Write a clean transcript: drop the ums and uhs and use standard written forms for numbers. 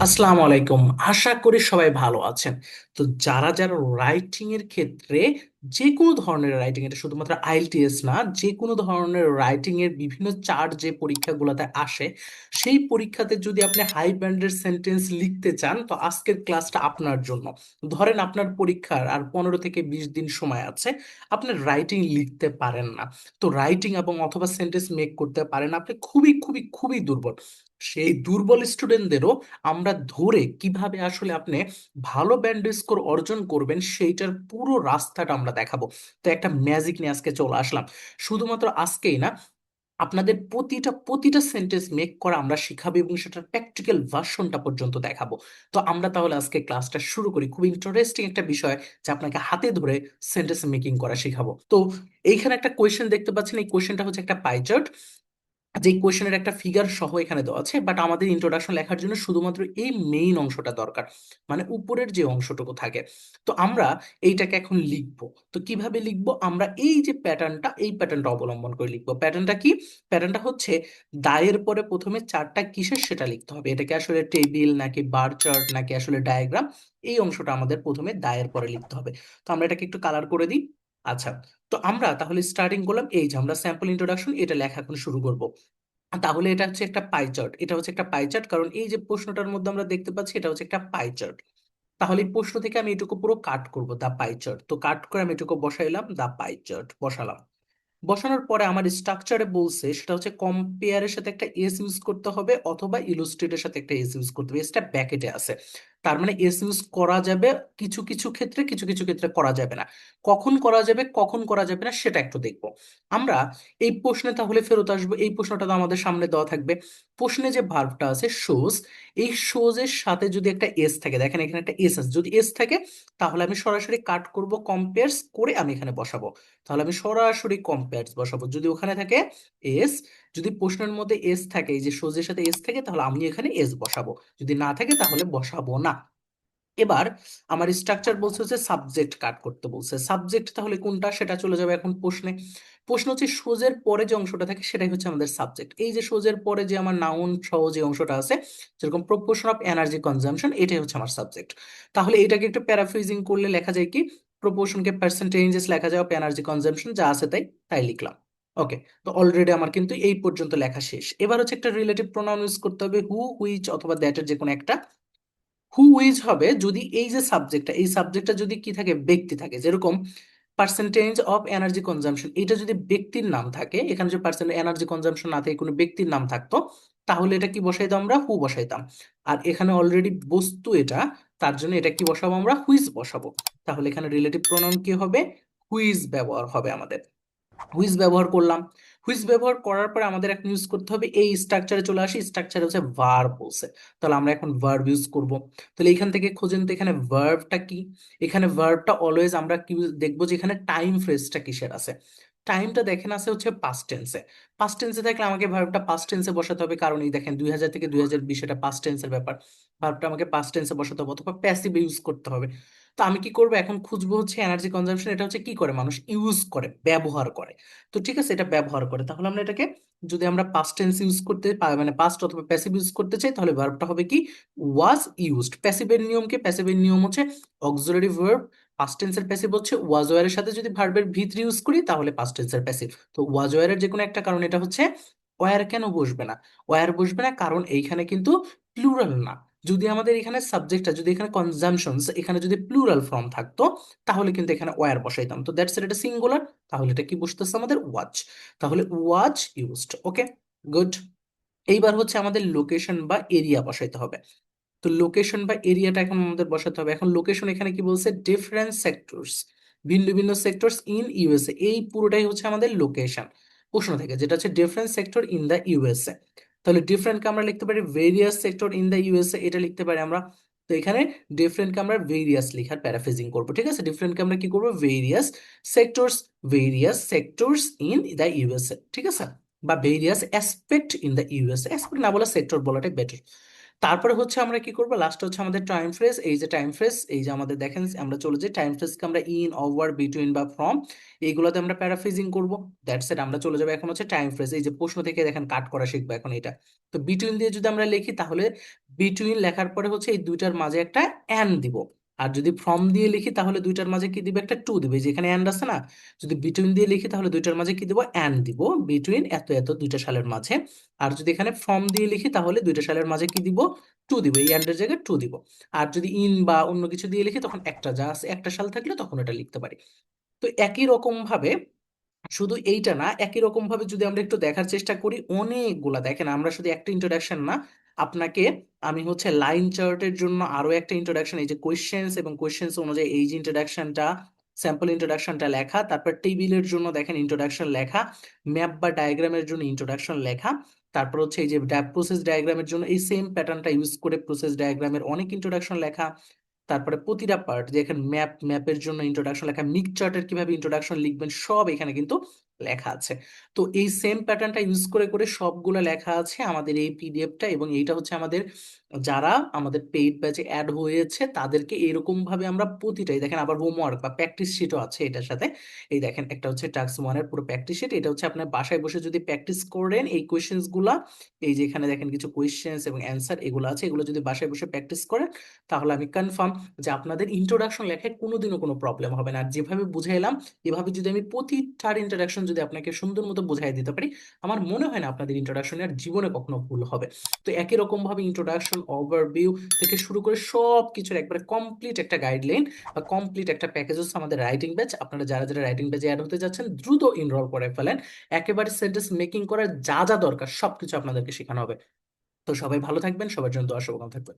আসসালামু আলাইকুম। আশা করি সবাই ভালো আছেন। তো যারা যারা রাইটিং এর ক্ষেত্রে যে কোনো ধরনের রাইটিং, এটা শুধুমাত্র আইএলটিএস না, যে কোনো ধরনের রাইটিং এর বিভিন্ন চার্ট যে পরীক্ষাগুলোতে আসে, সেই পরীক্ষাতে যদি আপনি হাই ব্যান্ডের সেন্টেন্স লিখতে চান তো আজকের ক্লাসটা আপনার জন্য। ধরেন আপনার পরীক্ষার আর 15 থেকে 20 দিন সময় আছে, আপনি রাইটিং লিখতে পারেন না, তো রাইটিং এবং অথবা সেন্টেন্স মেক করতে পারেন না, আপনি খুবই খুবই খুবই দুর্বল। সেই দুর্বল স্টুডেন্টদেরও আমরা ধরে কিভাবে আসলে আপনি ভালো ব্যান্ড স্কোর অর্জন করবেন সেইটার পুরো রাস্তাটা আমরা দেখাবো। তো একটা ম্যাজিক নিয়ে আজকে চলে আসলাম। শুধুমাত্র আজকেই না, আপনাদের প্রতিটা প্রতিটা সেন্টেন্স মেক করা আমরা শিখাবো এবং সেটার প্র্যাকটিক্যাল ভার্সনটা পর্যন্ত দেখাবো। তো আমরা তাহলে আজকে ক্লাসটা শুরু করি। খুব ইন্টারেস্টিং একটা বিষয় যে আপনাকে হাতে ধরে সেন্টেন্স মেকিং করা শিখাবো। তো এইখানে একটা কোয়েশ্চেন দেখতে পাচ্ছেন, এই কোয়েশ্চেনটা হচ্ছে একটা পাই চার্ট, যে কোয়েশ্চেনের একটা ফিগার সহ এখানে দেওয়া আছে, বাট আমাদের ইন্ট্রোডাকশন লেখার জন্য শুধুমাত্র এই মেইন অংশটা দরকার, মানে উপরের যে অংশটুকু থাকে। তো আমরা এইটাকে এখন লিখবো। তো কিভাবে লিখবো, আমরা এই যে প্যাটার্নটা, এই প্যাটার্নটা অবলম্বন করে লিখবো। প্যাটার্নটা কি? প্যাটার্নটা হচ্ছে দায়ের পরে প্রথমে চারটা কিসের সেটা লিখতে হবে। এটাকে আসলে টেবিল নাকি বার চার্ট নাকি আসলে ডায়াগ্রাম, এই অংশটা আমাদের প্রথমে দায়ের পরে লিখতে হবে। তো আমরা এটাকে একটু কালার করে দিই। আচ্ছা, তো আমরা তাহলে স্টার্টিং করলাম, এই যে আমরা স্যাম্পল ইন্ট্রোডাকশন এটা লেখা এখন শুরু করব। তাহলে এটা হচ্ছে একটা পাই চার্ট, এটা হচ্ছে একটা পাই চার্ট, কারণ এই যে প্রশ্নটার মধ্যে আমরা দেখতে পাচ্ছি এটা হচ্ছে একটা পাই চার্ট। তাহলে এই প্রশ্ন থেকে আমি এটুকু পুরো কাট করব, দা পাই চার্ট। তো কাট করে আমি এটুকু বসাইলাম, দা পাই চার্ট বসালাম। বসানোর পরে আমার স্ট্রাকচারে বলছে সেটা হচ্ছে কম্পেয়ারের সাথে একটা এস ইউজ করতে হবে অথবা ইলুস্ট্রেটের সাথে একটা এস ইউজ করতে হবে। এসটা ব্যাকেটে আছে, তার মানে এস ইউজ করা যাবে কিছু কিছু ক্ষেত্রে, কিছু কিছু ক্ষেত্রে করা যাবে না। কখন করা যাবে কখন করা যাবে না সেটা একটু দেখবো আমরা। এই প্রশ্নে তাহলে ফেরত আসবো, এই প্রশ্নটা তো আমাদের সামনে দেওয়া থাকবে। প্রশ্নে যে ভার্বটা আছে শোজ, এই শোজ এর সাথে যদি একটা এস থাকে, দেখেন এখানে একটা এস আছে, যদি এস থাকে তাহলে আমি সরাসরি কাট করব, কম্পেয়ার্স করে আমি এখানে বসাবো। তাহলে আমি সরাসরি কম্পেয়ার্স বসাবো যদি ওখানে থাকে এস। যদি প্রশ্নের মধ্যে এস থাকে, এই যে সোজের সাথে এস থাকে, তাহলে আমি এখানে এস বসাবো। যদি না থাকে তাহলে বসাবো না। এবার আমার স্ট্রাকচার বলছে হচ্ছে সাবজেক্ট কাট করতে বলছে। সাবজেক্ট তাহলে কোনটা, সেটা চলে যাবে এখন প্রশ্নে। প্রশ্ন হচ্ছে সোজের পরে যে অংশটা থাকে সেটাই হচ্ছে আমাদের সাবজেক্ট। এই যে সোজের পরে যে আমার নাউন সহ যে অংশটা আছে, যেরকম প্রপোর্শন অফ এনার্জি কনজাম্পশন, এটাই হচ্ছে আমার সাবজেক্ট। তাহলে এটাকে একটু প্যারাফ্রেজিং করলে লেখা যায় কি, প্রপোর্শনকে পার্সেন্টেজেস লেখা যায় অফ এনার্জি কনজাম্পশন, যা আছে তাই তাই লিখলাম। ওকে, তো অলরেডি আমার কিন্তু এই পর্যন্ত লেখা শেষ। এবার হচ্ছে একটা রিলেটিভ প্রোনাউন ইউজ করতে হবে, হু, হুইচ অথবা দ্যাটের যে কোনো একটা। হু উইজ হবে যদি এই যে সাবজেক্টটা, এই সাবজেক্টটা যদি কি থাকে, ব্যক্তি থাকে, যেরকম পার্সেন্টেজ অফ এনার্জি কনজাম্পশন, এটা যদি ব্যক্তির নাম থাকে, এখানে যদি পার্সেন্ট এনার্জি কনজাম্পশন না থাকে, কোনো ব্যক্তির নাম থাকতো, তাহলে এটা কি বসাইতাম, আমরা হু বসাইতাম। আর এখানে অলরেডি বস্তু এটা, তার জন্য এটা কি বসাবো, আমরা হুইজ বসাবো। তাহলে এখানে রিলেটিভ প্রোনাউন কি হবে, হুইজ ব্যবহার হবে আমাদের। হুইজ ব্যবহার করলাম। হুইজ ব্যবহার করার পরে আমাদের এখন ইউজ করতে হবে, এই স্ট্রাকচারে চলে আসি, স্ট্রাকচারে হচ্ছে ভার্ব বলছে। তাহলে আমরা এখন ভার্ব ইউজ করব। তাহলে এখান থেকে খোঁজেন তো এখানে ভার্বটা কি। এখানে ভার্বটা অলওয়েজ আমরা কি দেখবো, যে এখানে টাইম ফ্রেজটা কিসের আছে। টাইমটা দেখেন আছে হচ্ছে পাস্ট টেন্সে। পাস্ট টেন্সে থাকলে আমাকে ভার্বটা পাস্ট টেন্সে বসাতে হবে, কারণ এই দেখেন 2000 থেকে 2020 এটা পাস্ট টেন্সের ব্যাপার। ভার্বটা আমাকে পাস্ট টেন্সে বসাতে হবে অথবা প্যাসিভ ইউজ করতে হবে। তো আমি কি করবো, এখন খুঁজবো হচ্ছে এনার্জি কনজাম্পশন, এটা হচ্ছে কি করে মানুষ ইউজ করে, ব্যবহার করে। তো ঠিক আছে, এটা ব্যবহার করে, তাহলে আমরা এটাকে যদি আমরা পাস্ট টেন্স ইউজ করতে মানে পাস্ট অথবা প্যাসিভ ইউজ করতে চাই, তাহলে ভার্বটা হবে কি, ওয়াজ ইউজড। প্যাসিভের নিয়ম কি, প্যাসিভের নিয়ম হচ্ছে অক্সিলারি ভার্ব, পাস্ট টেন্সের প্যাসিভ হচ্ছে ওয়াজ ওয়ার এর সাথে যদি ভার্বের ভি3 ইউজ করি তাহলে পাস্ট টেন্সের প্যাসিভ। তো ওয়াজ ওয়ার এর যে কোনো একটা, কারণ এটা হচ্ছে ওয়ার, কেন বসবে না, ওয়ার বসবে না কারণ এইখানে কিন্তু প্লুরাল না। যদি আমাদের এখানে সাবজেক্টটা, যদি এখানে কনজাম্পশনস, এখানে যদি প্লুরাল ফর্ম থাকতো তাহলে কিন্তু এখানে ওয়ার বসাইতাম। তো দ্যাটস এটা সিঙ্গুলার, তাহলে এটা কি বসতেছে আমাদের ওয়াচ। তাহলে ওয়াচ ইউজড। ওকে, গুড। এইবার হচ্ছে আমাদের লোকেশন বা এরিয়া বসাইতে হবে। তো লোকেশন বা এরিয়াটা এখন আমাদের বসাতে হবে। এখন লোকেশন এখানে কি বলছে, ডিফারেন্ট সেক্টরস, ভিন্ন ভিন্ন সেক্টরস ইন ইউএসএ, এই পুরোটাই হচ্ছে আমাদের লোকেশন প্রশ্ন থেকে, যেটা হচ্ছে different sector in the USA. তাহলে ডিফারেন্টকে আমরা লিখতে পারি various sector in the USA, এটা লিখতে পারি আমরা। তো এখানে ডিফারেন্টকে আমরা ভেরিয়াস লিখার প্যারাফ্রেজিং করবো, ঠিক আছে। ডিফারেন্টকে আমরা কি করবো, various sectors, various sectors in the USA, ঠিক আছে। বা various aspect in the USA, aspect না বলে সেক্টর বলাটাই বেটার। তারপরে হচ্ছে আমরা কি করবো, লাস্ট হচ্ছে আমাদের টাইম ফ্রেজ। এই যে টাইম ফ্রেজ, এই যে আমাদের দেখেন আমরা চলে যাই টাইম ফ্রেজকে আমরা ইন, ওভার, বিটুইন বা ফ্রম এইগুলোতে আমরা প্যারাফ্রেজিং করব। That's it. আমরা চলে যাবো এখন হচ্ছে টাইম ফ্রেজ। এই যে প্রশ্ন থেকে দেখেন কাট করা শিখবো এখন এটা। তো বিটুইন দিয়ে যদি আমরা লিখি তাহলে বিটুইন লেখার পরে হচ্ছে এই দুইটার মাঝে একটা অ্যান দিব। আর যদি ফ্রম দিয়ে লিখি তাহলে দুইটার মাঝে কি দিবে, একটা টু দিবে, যেখানে অ্যান্ড আছে না। যদি বিটুইন দিয়ে লিখি তাহলে দুইটার মাঝে কি দিব, অ্যান দিব, বিটুইন এত এত দুইটা সালের মাঝে। আর যদি এখানে ফ্রম দিয়ে লিখি তাহলে দুইটা সালের মাঝে কি দিব, টু দিব, এই এন্ডের জায়গায় টু দিব। আর যদি ইন বা অন্য কিছু দিয়ে লিখি তখন একটা যা আছে একটা সাল থাকলে তখন এটা লিখতে পারি। তো একই রকম ভাবে, শুধু এইটা না, একই রকম ভাবে যদি আমরা একটু দেখার চেষ্টা করি, অনেকগুলা দেখেন, আমরা শুধু একটা ইন্ট্রোডাকশন না, আপনাকে আমি হচ্ছে লাইন চার্টের জন্য আরো একটা ইন্ট্রোডাকশন, এই যে কোয়েশ্চেন্স এবং কোয়েশ্চেন্স অনুযায়ী এই যে ইন্ট্রোডাকশনটা, স্যাম্পল ইন্ট্রোডাকশনটা লেখা, তারপর টেবিলের জন্য দেখেন ইন্ট্রোডাকশন লেখা, ম্যাপ বা ডায়াগ্রামের জন্য ইন্ট্রোডাকশন লেখা, তারপর হচ্ছে এই যে প্রসেস ডায়াগ্রামের জন্য এই সেম প্যাটার্নটা ইউজ করে প্রসেস ডায়াগ্রামের অনেক ইন্ট্রোডাকশন লেখা। তারপরে প্রতিটা পার্ট, যে এখানে ম্যাপের জন্য ইন্ট্রোডাকশন লেখা, মিক চার্টের কিভাবে ইন্ট্রোডাকশন লিখবেন সব এখানে কিন্তু লেখা আছে। তো এই সেম প্যাটার্নটা ইউজ করে করে সবগুলো লেখা আছে আমাদের এই পিডিএফটা, এবং এইটা হচ্ছে আমাদের যারা আমাদের পেইড ব্যাচে অ্যাড হয়েছে তাদেরকে এরকম ভাবে আমরা প্রতিটাই দেখেন, আবার হোমওয়ার্ক বা প্র্যাকটিস শিটও আছে এটার সাথে। এই দেখেন একটা হচ্ছে টাস্ক ওয়ানের পুরো প্র্যাকটিস শিট, এটা হচ্ছে আপনার বাসায় বসে যদি প্র্যাকটিস করেন এই কোয়েশ্চেন্স গুলা, এই যে এখানে দেখেন কিছু কোয়েশ্চেন্স এবং অ্যান্সার এগুলো আছে, এগুলো যদি বাসায় বসে প্র্যাকটিস করেন তাহলে আমি কনফার্ম যে আপনাদের ইন্ট্রোডাকশন লেখায় কোনোদিনও কোনো প্রবলেম হবে না। আর যেভাবে বুঝাইলাম এভাবে যদি আমি প্রতিটার ইন্ট্রোডাকশন যদি আপনাকে সুন্দর মতো বুঝাই দিতে পারি, আমার মনে হয় না আপনাদের ইন্ট্রোডাকশনের জীবনে কখনো ভুল হবে। তো একই রকম ভাবে ইন্ট্রোডাকশন, ওভারভিউ থেকে শুরু করে সব কিছুর একবারে কমপ্লিট একটা গাইডলাইন বা কমপ্লিট একটা প্যাকেজ হচ্ছে আমাদের রাইটিং ব্যাচ। আপনারা যারা যারা রাইটিং ব্যাচে অ্যাড হতে যাচ্ছেন দ্রুত এনরোল করে ফেলেন। একেবারে সেন্টেন্স মেকিং করার যা যা দরকার সবকিছু আপনাদেরকে শেখানো হবে। তো সবাই ভালো থাকবেন, সবার জন্য দোয়া শুভকামনা থাকবে।